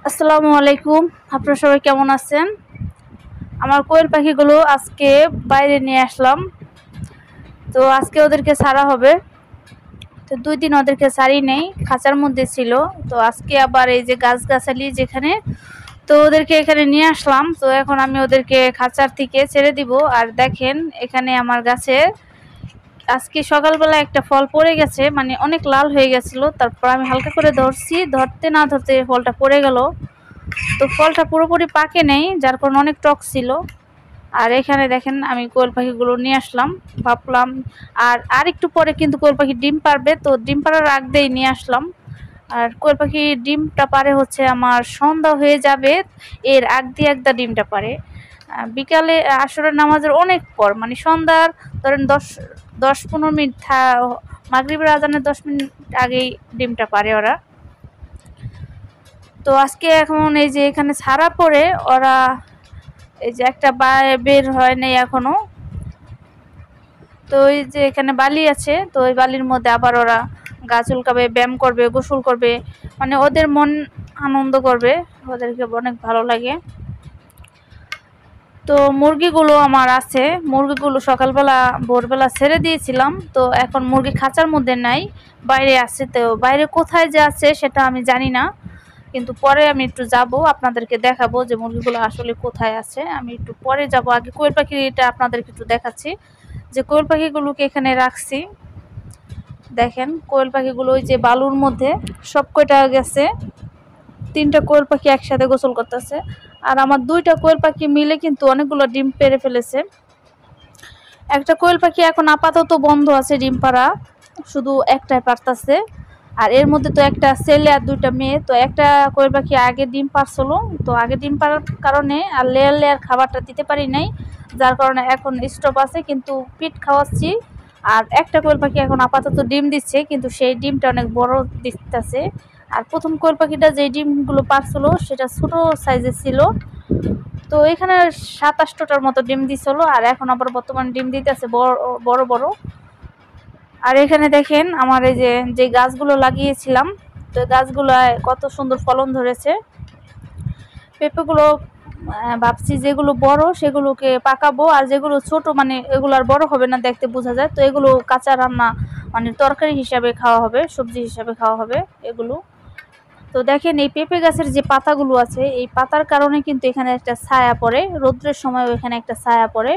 আসসালামু আলাইকুম। আপনারা সবাই কেমন আছেন? আমার কোয়েল পাখিগুলো আজকে বাইরে নিয়ে আসলাম। তো আজকে ওদেরকে ছাড়া হবে। তো 2 দিন ওদেরকে ছাড়ি নেই, খাঁচার মধ্যে ছিল। তো আজকে আবার এই যে গাছগাছালি যেখানে, তো ওদেরকে এখানে নিয়ে আসলাম। তো এখন আমি ওদেরকে খাঁচার থেকে ছেড়ে দিব। আর দেখেন এখানে আমার গাছে আজকে সকালবেলা একটা ফল পড়ে গেছে, মানে অনেক লাল হয়ে গেছিল। তারপর আমি হালকা করে ধরছি, ধরতে না ধরতে ফলটা পড়ে গেল। তো ফলটা পুরোপুরি পাকে নেই, যার কারণে অনেক টক ছিল। আর এখানে দেখেন আমি কোয়েল পাখিগুলো নিয়ে আসলাম, ভাবলাম আর একটু পরে কিন্তু কোয়েল পাখি ডিম পারবে, তো ডিম পাড়ার আগ দিয়েই নিয়ে আসলাম। আর কোয়েল পাখি ডিমটা পারে হচ্ছে আমার সন্ধ্যা হয়ে যাবে, এর আগ দিয়ে একটা ডিমটা পারে বিকালে আসরের নামাজের অনেক পর, মানে সন্ধ্যার ধরেন 10-15 মিনিট মাগরিবের আজানের 10 মিনিট আগেই ডিমটা পারে ওরা। তো আজকে এখন এই যে এখানে ছাড়া পড়ে ওরা এই যে একটা বের হয় নাই এখনো। তো এই যে এখানে বালি আছে, তো ওই বালির মধ্যে আবার ওরা গা চুলকাবে, ব্যায়াম করবে, গোসল করবে, মানে ওদের মন আনন্দ করবে, ওদেরকে অনেক ভালো লাগে। তো মুরগিগুলো আমার আছে, মুরগিগুলো সকালবেলা ভোরবেলা ছেড়ে দিয়েছিলাম। তো এখন মুরগি খাঁচার মধ্যে নাই, বাইরে আছে। তো বাইরে কোথায় যে আছে সেটা আমি জানি না, কিন্তু পরে আমি একটু যাব, আপনাদেরকে দেখাবো যে মুরগিগুলো আসলে কোথায় আছে। আমি একটু পরে যাব, আগে কোয়েল পাখিটা আপনাদেরকে একটু দেখাচ্ছি যে কোয়েল পাখিগুলোকে এখানে রাখছি। দেখেন কোয়েল পাখিগুলো ওই যে বালুর মধ্যে সব কয়টা গেছে, 3টা কোয়েল পাখি একসাথে গোসল করতেছে। আর আমার 2টা কোয়েল পাখি মিলে কিন্তু অনেকগুলো ডিম পেড়ে ফেলেছে। একটা কোয়েল পাখি এখন আপাতত বন্ধ আছে ডিম পাড়া, শুধু একটাই পারতাছে। আর এর মধ্যে তো একটা ছেলে আর 2টা মেয়ে। তো একটা কোয়েল পাখি আগে ডিম পারছিল, তো আগে ডিম পাড়ার কারণে আর লেয়ার লেয়ার খাবারটা দিতে পারি নাই, যার কারণে এখন স্টপ আছে, কিন্তু পিট খাওয়াচ্ছি। আর একটা কোয়েল পাখি এখন আপাতত ডিম দিচ্ছে, কিন্তু সেই ডিমটা অনেক বড় দিতেছে। আর প্রথম কোয়েল পাখিটা যে ডিমগুলো পারছিল সেটা ছোট সাইজের ছিল। তো এখানে 27টার মতো ডিম দিছিল, আর এখন আবার বর্তমানে ডিম দিতেছে বড় বড় বড়। আর এখানে দেখেন আমার এই যে গাছগুলো লাগিয়েছিলাম, তো গাছগুলোয় কত সুন্দর ফলন ধরেছে। পেঁপেগুলো ভাবছি যেগুলো বড় সেগুলোকে পাকাবো, আর যেগুলো ছোট মানে এগুলো আর বড় হবে না, দেখতে বোঝা যায়। তো এগুলো কাঁচা রান্না মানে তরকারি হিসাবে খাওয়া হবে, সবজি হিসাবে খাওয়া হবে এগুলো। তো দেখেন এই পেঁপে গাছের যে পাতাগুলো আছে, এই পাতার কারণে কিন্তু এখানে একটা ছায়া পড়ে, রৌদ্রের সময় এখানে একটা ছায়া পড়ে।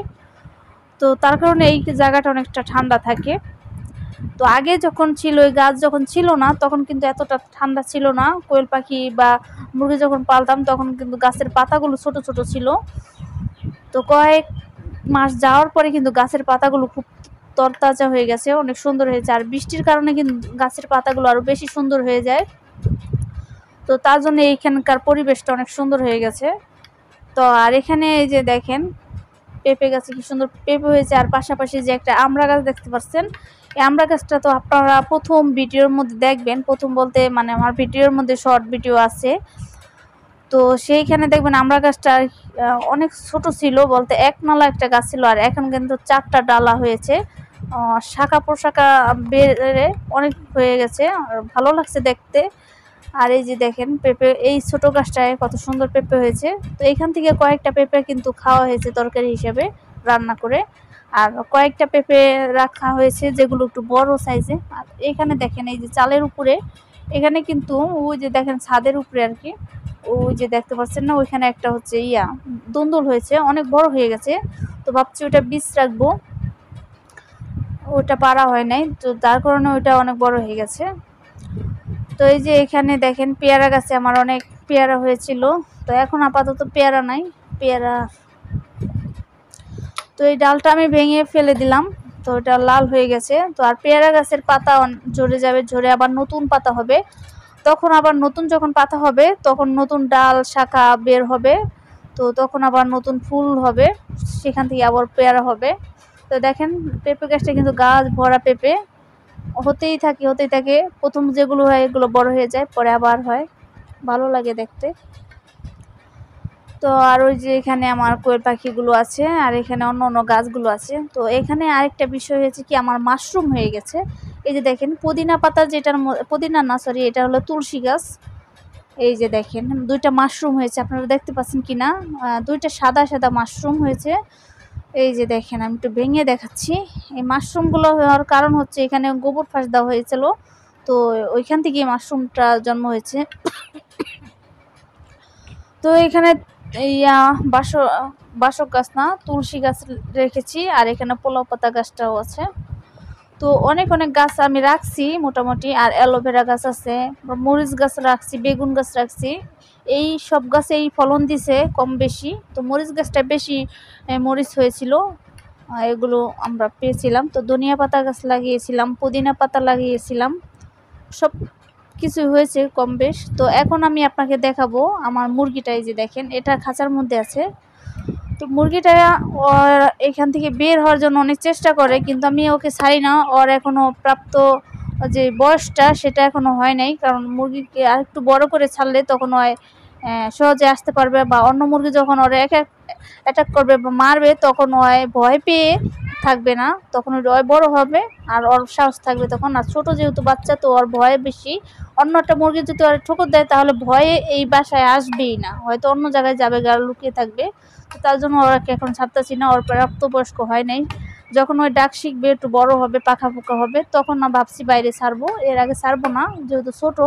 তো তার কারণে এই জায়গাটা অনেকটা ঠান্ডা থাকে। তো আগে যখন ছিল ওই গাছ যখন ছিল না, তখন কিন্তু এতটা ঠান্ডা ছিল না। কোয়েল পাখি বা মুরগি যখন পালতাম তখন কিন্তু গাছের পাতাগুলো ছোট ছোট ছিল। তো কয়েক মাস যাওয়ার পরে কিন্তু গাছের পাতাগুলো খুব তরতাজা হয়ে গেছে, অনেক সুন্দর হয়েছে। আর বৃষ্টির কারণে কিন্তু গাছের পাতাগুলো আরো বেশি সুন্দর হয়ে যায়। তো তার জন্য এইখানকার পরিবেশটা অনেক সুন্দর হয়ে গেছে। তো আর এখানে এই যে দেখেন পেঁপে গাছে কি সুন্দর পেঁপে হয়েছে। আর পাশাপাশি যে একটা আমড়া গাছ দেখতে পাচ্ছেন, এই আমড়া গাছটা তো আপনারা প্রথম ভিডিওর মধ্যে দেখবেন, প্রথম বলতে মানে আমার ভিডিওর মধ্যে শর্ট ভিডিও আছে। তো সেইখানে দেখবেন আমড়া গাছটা অনেক ছোট ছিল, বলতে একনালা একটা গাছ ছিল, আর এখন কিন্তু 4টা ডালা হয়েছে, শাখা প্রশাখা বেড়ে অনেক হয়ে গেছে, আর ভালো লাগছে দেখতে। আর এই যে দেখেন পেঁপে, এই ছোট গাছটায় কত সুন্দর পেঁপে হয়েছে। তো এখান থেকে কয়েকটা পেঁপে কিন্তু খাওয়া হয়েছে তরকারি হিসেবে রান্না করে, আর কয়েকটা পেঁপে রাখা হয়েছে যেগুলো একটু বড় সাইজে। আর এখানে দেখেন এই যে চালের উপরে, এখানে কিন্তু ওই যে দেখেন ছাদের উপরে আর কি, ওই যে দেখতে পাচ্ছেন না, ওইখানে একটা হচ্ছে দুন্দুল হয়েছে, অনেক বড় হয়ে গেছে। তো ভাবছি ওটা বীজ রাখবো, ওটা পারা হয় নাই, তো তার কারণে ওইটা অনেক বড় হয়ে গেছে। তো এই যে এখানে দেখেন পেয়ারা গাছে আমার অনেক পেয়ারা হয়েছিল, তো এখন আপাতত পেয়ারা নাই। পেয়ারা, তো এই ডালটা আমি ভেঙে ফেলে দিলাম, তো এটা লাল হয়ে গেছে। তো আর পেয়ারা গাছের পাতা ঝরে যাবে, ঝরে আবার নতুন পাতা হবে, তখন আবার নতুন যখন পাতা হবে তখন নতুন ডাল শাখা বের হবে, তো তখন আবার নতুন ফুল হবে, সেখান থেকে আবার পেয়ারা হবে। তো দেখেন পেঁপে গাছটা কিন্তু গাছ ভরা পেঁপে হতেই থাকে। প্রথম যেগুলো হয় এগুলো বড় হয়ে যায়, পরে আবার হয়, ভালো লাগে দেখতে। তো আর ওই যে এখানে আমার কোয়েল পাখিগুলো আছে, আর এখানে অন্য অন্য গাছগুলো আছে। তো এখানে আরেকটা বিষয় হয়েছে কি, আমার মাশরুম হয়ে গেছে। এই যে দেখেন পুদিনা পাতা, যেটার পুদিনা না সরি, এটা হলো তুলসী গাছ। এই যে দেখেন দুইটা মাশরুম হয়েছে, আপনারা দেখতে পাচ্ছেন কিনা, দুইটা সাদা সাদা মাশরুম হয়েছে। এই যে দেখেন আমি একটু ভেঙে দেখাচ্ছি। এই মাশরুমগুলো হওয়ার কারণ হচ্ছে এখানে গোবর ফাঁস দেওয়া হয়েছিল, তো ওইখান থেকে মাশরুমটা জন্ম হয়েছে। তো এখানে ইয়া বাসক গাছ না, তুলসী গাছ রেখেছি, আর এখানে পোলাও পাতা গাছটাও আছে। তো অনেক অনেক গাছ আমি রাখছি মোটামুটি, আর অ্যালোভেরা গাছ আছে, মরিচ গাছ রাখছি, বেগুন গাছ রাখছি। এই সব গাছেই ফলন দিছে কম বেশি। তো মরিচ গাছটা বেশি মরিচ হয়েছিল, এগুলো আমরা পেয়েছিলাম। তো ধনিয়া পাতা গাছ লাগিয়েছিলাম, পুদিনা পাতা লাগিয়েছিলাম, সব কিছু হয়েছে কম বেশ। তো এখন আমি আপনাকে দেখাবো আমার মুরগিটা। এই যে দেখেন এটা খাঁচার মধ্যে আছে। তো মুরগিটা ওর এখান থেকে বের হওয়ার জন্য অনেক চেষ্টা করে, কিন্তু আমি ওকে ছাড়ি না। ওর এখনও প্রাপ্ত যে বয়সটা সেটা এখনও হয় নাই, কারণ মুরগিকে আর একটু বড় করে ছাড়লে তখন ওই সহজে আসতে পারবে, বা অন্য মুরগি যখন ওর অ্যাটাক করবে বা মারবে তখন ওই ভয় পেয়ে থাকবে না, তখন ওই বড় হবে আর ওর সাহস থাকবে তখন। আর ছোটো যেহেতু বাচ্চা, তো ওর ভয় বেশি। অন্য একটা মুরগি যদি ওর ঠোকর দেয় তাহলে ভয়ে এই বাসায় আসবেই না, হয়তো অন্য জায়গায় যাবে, গা লুকিয়ে থাকবে। তো তার জন্য ওরাকে এখন ছাড়তেছি না, ওর প্রাপ্তবয়স্ক হয় নাই। যখন ওই ডাক শিখবে, একটু বড় হবে, পাখা পোকা হবে, তখন না ভাবছি বাইরে ছাড়বো, এর আগে ছাড়বো না যেহেতু ছোট।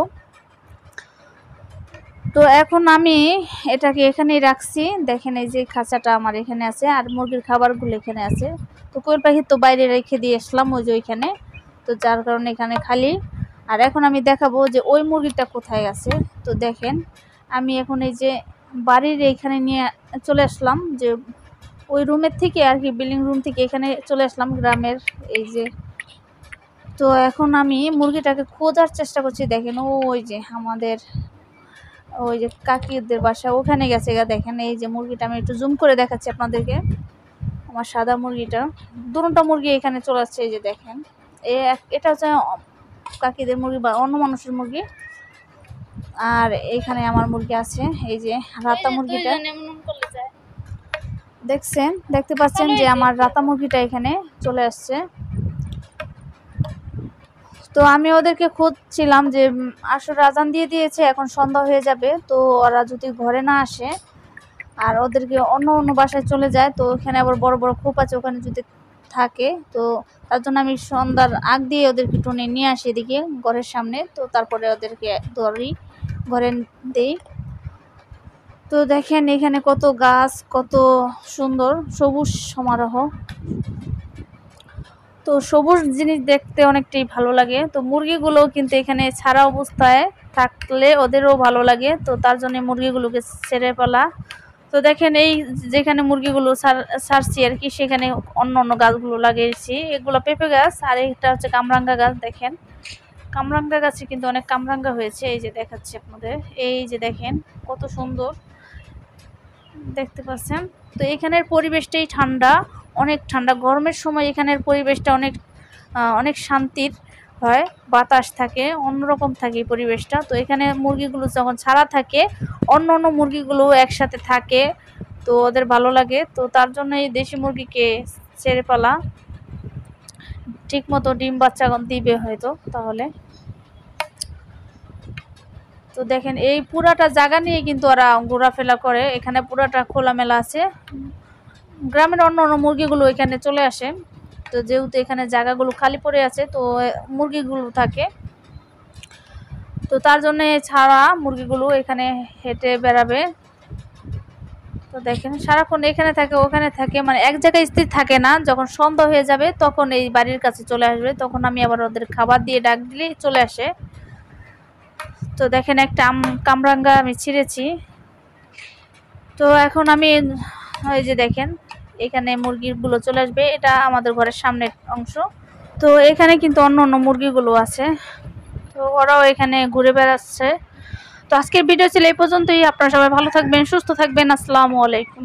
তো এখন আমি এটাকে এখানেই রাখছি। দেখেন এই যে খাঁচাটা আমার এখানে আছে, আর মুরগির খাবারগুলো এখানে আছে। তো কোয়েল পাখি তো বাইরে রেখে দিয়ে আসলাম ওই যে ওইখানে, তো যার কারণে এখানে খালি। আর এখন আমি দেখাবো যে ওই মুরগিটা কোথায় আছে। তো দেখেন আমি এখন এই যে বাড়ির এইখানে নিয়ে চলে আসলাম, যে ওই রুমের থেকে আর কি, বিল্ডিং রুম থেকে এখানে চলে আসলাম গ্রামের। এই যে তো এখন আমি মুরগিটাকে খোঁজার চেষ্টা করছি। দেখেন ওই যে আমাদের ওই যে কাকিদের বাসা ওখানে গেছে গা। দেখেন এই যে মুরগিটা আমি একটু জুম করে দেখাচ্ছি আপনাদেরকে, আমার সাদা মুরগিটা। দুটোটা মুরগি এখানে চলে আসছে। এই যে দেখেন এটা হচ্ছে কাকিদের মুরগি বা অন্য মানুষের মুরগি, আর এইখানে আমার মুরগি আছে। এই যে রাতা মুরগিটা দেখতে পাচ্ছেন যে আমার রাতা মুরগিটা এখানে চলে আসছে। তো আমি ওদেরকে খুঁজছিলাম যে আসলে আজান দিয়ে দিয়েছে, এখন সন্ধ্যা হয়ে যাবে, তো ওরা যদি ঘরে না আসে আর ওদেরকে অন্য অন্য বাসায় চলে যায়, তো ওখানে আবার বড় বড় খোপ আছে, ওখানে যদি থাকে, তো তার জন্য আমি সন্ধ্যার আগ দিয়ে ওদেরকে টুনে নিয়ে আসি এদিকে ঘরের সামনে। তো তারপরে ওদেরকে ধরি, ঘরে দেই। তো দেখেন এখানে কত গাছ, কত সুন্দর সবুজ সমারোহ। তো সবুজ জিনিস দেখতে অনেকটাই ভালো লাগে। তো মুরগিগুলো কিন্তু এখানে ছাড়া অবস্থায় থাকলে ওদেরও ভালো লাগে, তো তার জন্য মুরগিগুলোকে ছেড়ে ফেলা। তো দেখেন এই যেখানে মুরগিগুলো ছাড়ছি আর কি, সেখানে অন্য অন্য গাছগুলো লাগিয়েছি। এগুলো পেঁপে গাছ, আর এটা হচ্ছে কামরাঙ্গা গাছ। দেখেন কামরাঙ্গা গাছে কিন্তু অনেক কামরাঙ্গা হয়েছে। এই যে দেখাচ্ছি আপনাদের, এই যে দেখেন কত সুন্দর দেখতে পাচ্ছেন। তো এখানের পরিবেশটাই ঠান্ডা, অনেক ঠান্ডা। গরমের সময় এখানের পরিবেশটা অনেক শান্তির হয়, বাতাস থাকে, অন্যরকম থাকে এই পরিবেশটা। তো এখানে মুরগিগুলো যখন ছাড়া থাকে, অন্য অন্য মুরগিগুলো একসাথে থাকে, তো ওদের ভালো লাগে। তো তার জন্য এই দেশি মুরগিকে ছেড়ে পালা, ঠিক মতো ডিম বাচ্চা দিবে হয়তো তাহলে। তো দেখেন এই পুরাটা জায়গা নিয়ে কিন্তু ওরা ঘোরাফেরা করে, এখানে পুরাটা খোলামেলা আছে। গ্রামের অন্য অন্য মুরগিগুলো এখানে চলে আসে, তো যেহেতু এখানে জায়গাগুলো খালি পড়ে আছে, তো মুরগিগুলো থাকে, তো তার জন্য ছাড়া মুরগিগুলো এখানে হেঁটে বেড়াবে। তো দেখেন সারাক্ষণ এখানে থাকে ওখানে থাকে, মানে এক জায়গায় স্থির থাকে না। যখন সন্ধ্যা হয়ে যাবে তখন এই বাড়ির কাছে চলে আসবে, তখন আমি আবার ওদের খাবার দিয়ে ডাক দিলেই চলে আসে। তো দেখেন একটা কামরাঙ্গা আমি ছিঁড়েছি। তো এখন আমি এই যে দেখেন এখানে মুরগিগুলো চলে আসবে, এটা আমাদের ঘরের সামনের অংশ। তো এখানে কিন্তু অন্য অন্য মুরগিগুলো আছে, তো ওরাও এখানে ঘুরে বেড়াচ্ছে। তো আজকের ভিডিও ছিল এই পর্যন্তই। আপনারা সবাই ভালো থাকবেন, সুস্থ থাকবেন। আসসালামু আলাইকুম।